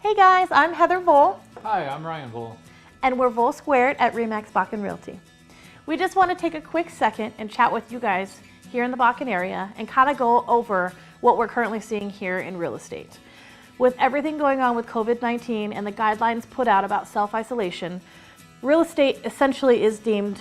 Hey guys, I'm Heather Vole, Hi, I'm Ryan Bull. and we're Vole Squared at Remax Bakken Realty. We just want to take a quick second and chat with you guys here in the Bakken area and kind of go over what we're currently seeing here in real estate. With everything going on with COVID-19 and the guidelines put out about self-isolation, real estate essentially is deemed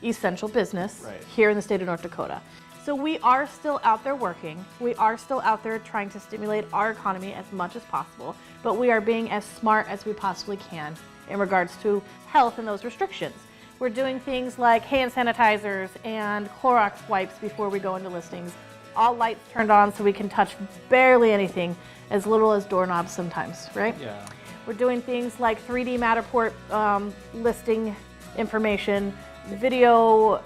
essential business here in the state of North Dakota. So we are still out there working. We are still out there trying to stimulate our economy as much as possible, but we are being as smart as we possibly can in regards to health and those restrictions. We're doing things like hand sanitizers and Clorox wipes before we go into listings. All lights turned on so we can touch barely anything, as little as doorknobs sometimes, right? Yeah. We're doing things like 3D Matterport listing information, video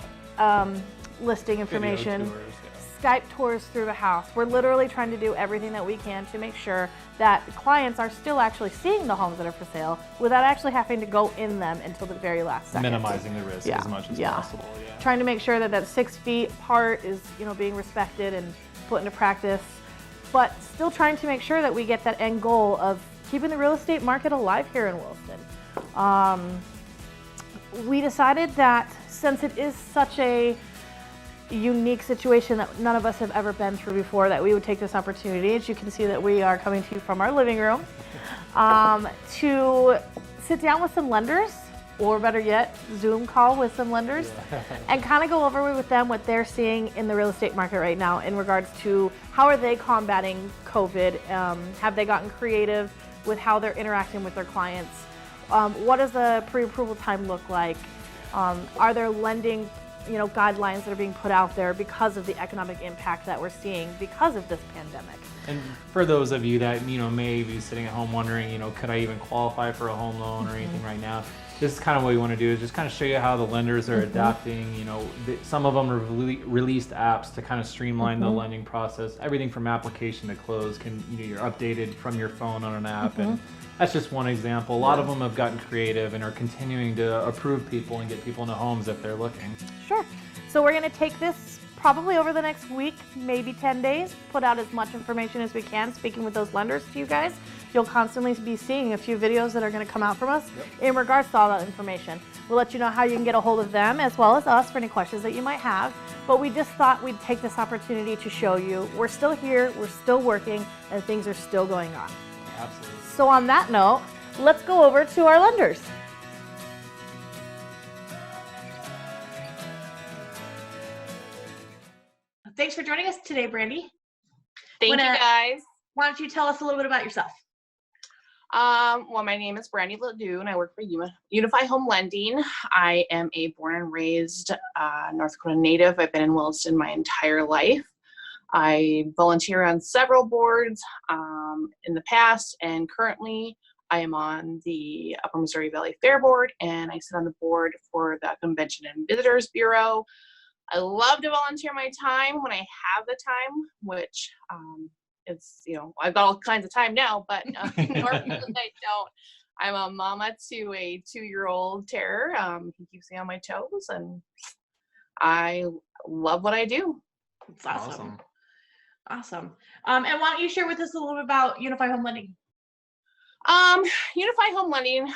listing information, Video tours, Skype tours through the house. We're literally trying to do everything that we can to make sure that clients are still actually seeing the homes that are for sale without actually having to go in them until the very last second. Minimizing the risk as much as possible. Yeah. Trying to make sure that that 6 feet apart is, being respected and put into practice, but still trying to make sure that we get that end goal of keeping the real estate market alive here in Williston. We decided that since it is such a unique situation that none of us have ever been through before, that we would take this opportunity, as you can see that we are coming to you from our living room, to sit down with some lenders, or better yet, Zoom call with some lenders, and kind of go over with them what they're seeing in the real estate market right now in regards to how are they combating COVID, have they gotten creative with how they're interacting with their clients, what does the pre-approval time look like, are there lending guidelines that are being put out there because of the economic impact that we're seeing because of this pandemic. And for those of you that may be sitting at home wondering, could I even qualify for a home loan or anything right now? This is kind of what we want to do, is just kind of show you how the lenders are adapting. Some of them are released apps to kind of streamline the lending process. Everything from application to close can you're updated from your phone on an app, and that's just one example. A lot of them have gotten creative and are continuing to approve people and get people into homes if they're looking. Sure. So we're going to take this probably over the next week, maybe 10 days, put out as much information as we can, speaking with those lenders to you guys. You'll constantly be seeing a few videos that are going to come out from us in regards to all that information. We'll let you know how you can get a hold of them as well as us for any questions that you might have. But we just thought we'd take this opportunity to show you we're still here, we're still working, and things are still going on. Absolutely. So on that note, let's go over to our lenders. Thanks for joining us today, Brandy. Thank you, guys. Why don't you tell us a little bit about yourself? Well, my name is Brandy Ladue, and I work for Unify Home Lending. I am a born and raised North Dakota native. I've been in Williston my entire life. I volunteer on several boards in the past, and currently I am on the Upper Missouri Valley Fair Board, and I sit on the board for the Convention and Visitors Bureau. I love to volunteer my time when I have the time, which it's, I've got all kinds of time now, but normally I don't. I'm a mama to a 2-year-old terror. He keeps me on my toes, and I love what I do. It's awesome. Awesome. And why don't you share with us a little bit about Unify Home Lending? Unify Home Lending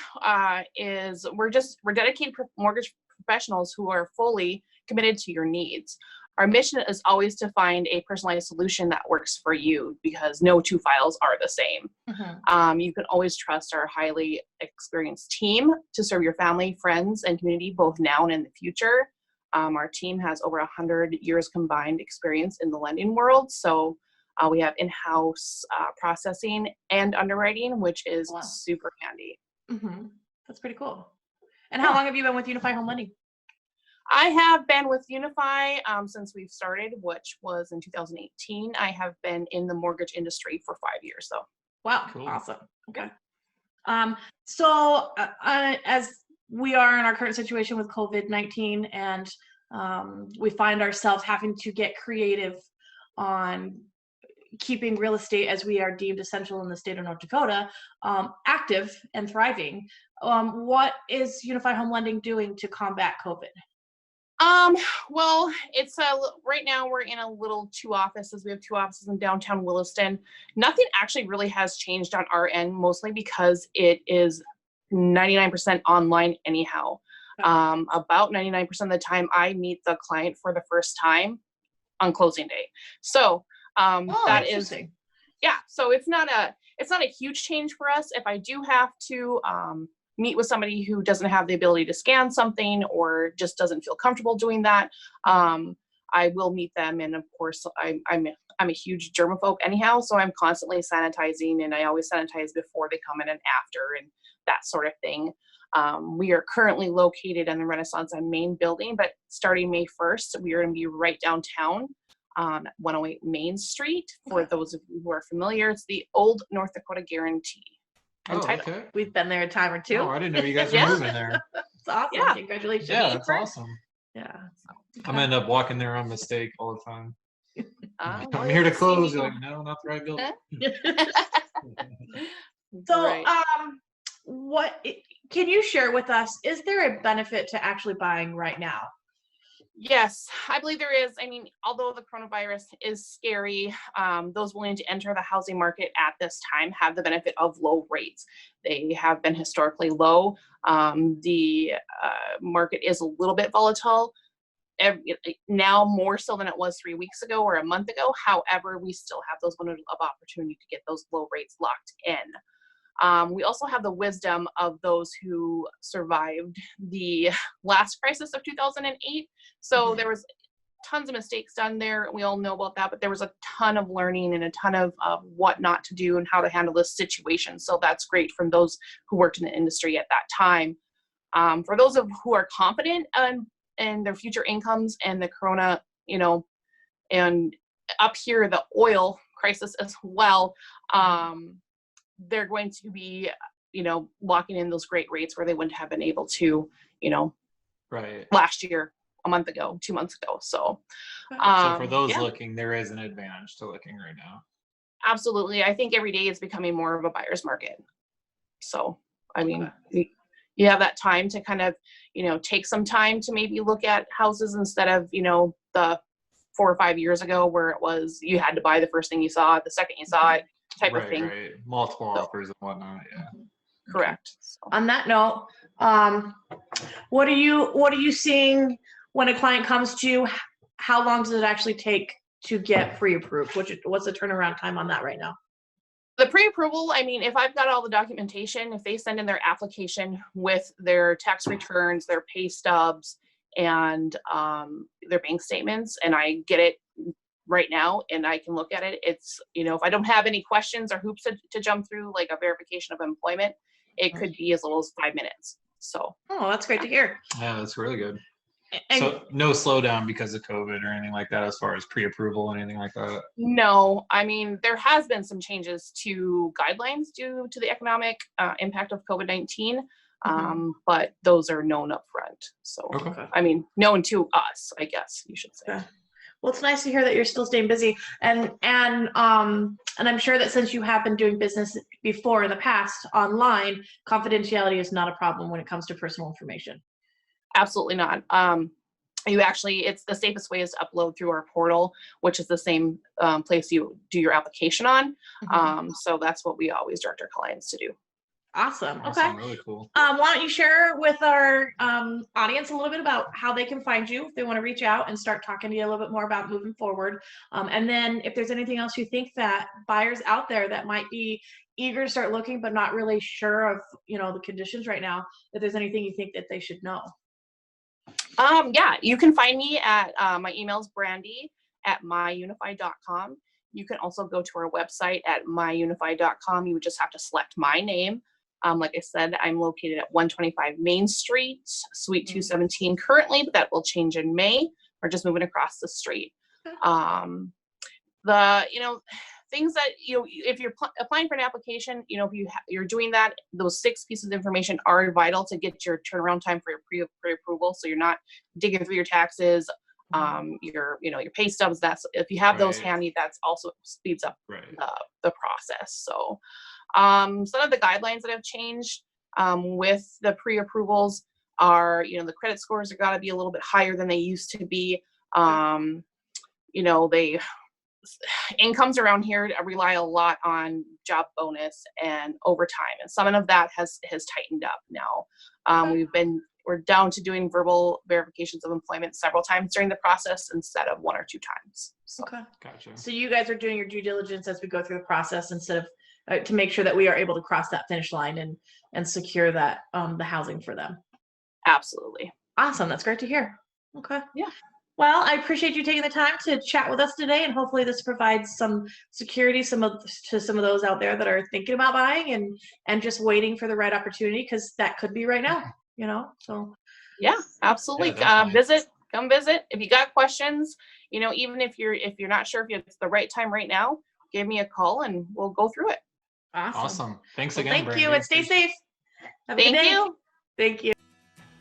we're dedicated mortgage professionals who are fully committed to your needs. Our mission is always to find a personalized solution that works for you, because no two files are the same. You can always trust our highly experienced team to serve your family, friends, and community both now and in the future. Our team has over 100 years combined experience in the lending world. So we have in-house processing and underwriting, which is super handy. That's pretty cool. And how long have you been with Unify Home Lending? I have been with Unify since we've started, which was in 2018. I have been in the mortgage industry for 5 years, though. Wow, cool. Awesome. Okay. So as we are in our current situation with COVID-19, and we find ourselves having to get creative on keeping real estate, as we are deemed essential in the state of North Dakota, active and thriving. What is Unify Home Lending doing to combat COVID? Well, it's right now we're in a little 2 offices. We have 2 offices in downtown Williston. Nothing actually really has changed on our end, mostly because it is 99% online anyhow. About 99% of the time I meet the client for the first time on closing day. So, that is, interesting. yeah, so it's not a huge change for us. If I do have to meet with somebody who doesn't have the ability to scan something or just doesn't feel comfortable doing that, I will meet them. And of course, I'm a huge germaphobe anyhow, so I'm constantly sanitizing, and I always sanitize before they come in and after and that sort of thing. We are currently located in the Renaissance and Main building, but starting May 1st, we are going to be right downtown. 108 Main Street. For those of you who are familiar, it's the old North Dakota Guarantee. Okay. We've been there a time or two. Oh, I didn't know you guys were Yeah. moving there. It's awesome. Yeah. Congratulations. Yeah, that's awesome. Yeah. I'm gonna end up walking there on mistake all the time. Well, I'm here to you'll close. see. You're like, no, not the right building. So, Right. what can you share with us? Is there a benefit to actually buying right now? Yes, I believe there is. I mean, although the coronavirus is scary, those willing to enter the housing market at this time have the benefit of low rates. They have been historically low. The market is a little bit volatile. Now more so than it was 3 weeks ago or a month ago. However, we still have those windows of opportunity to get those low rates locked in. We also have the wisdom of those who survived the last crisis of 2008. So there was tons of mistakes done there. We all know about that, but there was a ton of learning and a ton of what not to do and how to handle this situation. So that's great from those who worked in the industry at that time. For those who are confident in their future incomes and the corona, and up here, the oil crisis as well, they're going to be, locking in those great rates where they wouldn't have been able to, Right. last year, a month ago, 2 months ago. So, So for those yeah, looking, there is an advantage to looking right now. absolutely. I think every day is becoming more of a buyer's market. So, I mean, you have that time to kind of, take some time to maybe look at houses instead of, the 4 or 5 years ago where it was, you had to buy the first thing you saw, the second you saw it type of thing. Right. Multiple offers and whatnot. Yeah. Correct. So. On that note, what are you seeing when a client comes to you? How long does it actually take to get pre-approved? What's the turnaround time on that right now? The pre-approval, I mean, if I've got all the documentation, if they send in their application with their tax returns, their pay stubs, and their bank statements, and I get it right now and I can look at it, it's, if I don't have any questions or hoops to jump through, like a verification of employment, it could be as little as 5 minutes. So. Oh, that's great to hear. Yeah, that's really good. And So no slowdown because of COVID or anything like that as far as pre-approval and anything like that? No, I mean, there has been some changes to guidelines due to the economic impact of COVID-19, but those are known up front. So, Okay. I mean, known to us, I guess you should say. Okay. Well, it's nice to hear that you're still staying busy, and I'm sure that since you have been doing business before in the past online, confidentiality is not a problem when it comes to personal information. Absolutely not. It's the safest way is to upload through our portal, which is the same place you do your application on. So that's what we always direct our clients to do. Awesome. Okay. Really cool. Why don't you share with our audience a little bit about how they can find you if they want to reach out and start talking to you a little bit more about moving forward. And then if there's anything else you think that buyers out there that might be eager to start looking but not really sure of, the conditions right now, if there's anything you think that they should know. Yeah, you can find me at my email's Brandy at myunify.com. You can also go to our website at myunify.com. You would just have to select my name. Like I said, I'm located at 125 Main Street, Suite 217 currently, but that will change in May. We're just moving across the street. Things that, if you're applying for an application, if you're doing that, those 6 pieces of information are vital to get your turnaround time for your pre-approval. So you're not digging through your taxes, your pay stubs. That's, if you have those handy, that's also speeds up the process. So some of the guidelines that have changed with the pre-approvals, are, the credit scores have got to be a little bit higher than they used to be. They incomes around here rely a lot on job bonus and overtime, and some of that has tightened up now. We're down to doing verbal verifications of employment several times during the process instead of 1 or 2 times. So. Okay. Gotcha. So you guys are doing your due diligence as we go through the process instead of to make sure that we are able to cross that finish line and secure that the housing for them. Absolutely. Awesome. That's great to hear. Okay. Yeah. Well, I appreciate you taking the time to chat with us today, and hopefully this provides some security to some of those out there that are thinking about buying and just waiting for the right opportunity, because that could be right now, So yeah, absolutely. Yeah, Come visit. If you got questions, even if you're not sure if it's the right time right now, give me a call and we'll go through it. Awesome. Thanks again. Thank Brandy. you, and stay safe. Have a good day. Thank you.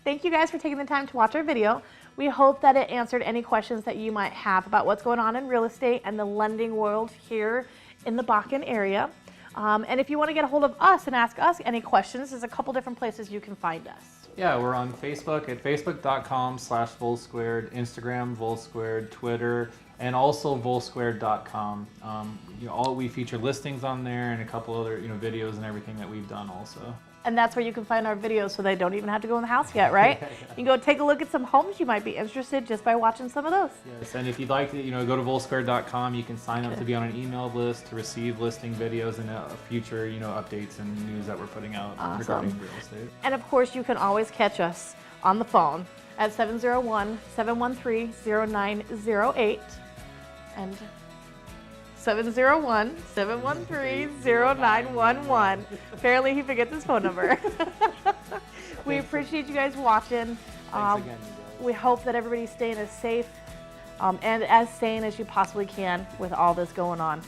Thank you guys for taking the time to watch our video. We hope that it answered any questions that you might have about what's going on in real estate and the lending world here in the Bakken area. And if you want to get a hold of us and ask us any questions, there's a couple different places you can find us. Yeah, we're on Facebook at facebook.com/volsquared, Instagram volsquared, Twitter, and also volsquared.com. We feature listings on there and a couple other videos and everything that we've done also. And that's where you can find our videos, so they don't even have to go in the house yet, right? You can go take a look at some homes you might be interested just by watching some of those. Yes, and if you'd like to, go to volsquared.com. You can sign up to be on an email list to receive listing videos and future, updates and news that we're putting out regarding real estate. And of course, you can always catch us on the phone at 701-713-0908 and 701-713-0911. Apparently he forgets his phone number. We appreciate you guys watching. Thanks again, you guys. We hope that everybody's staying as safe and as sane as you possibly can with all this going on.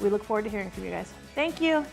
We look forward to hearing from you guys. Thank you.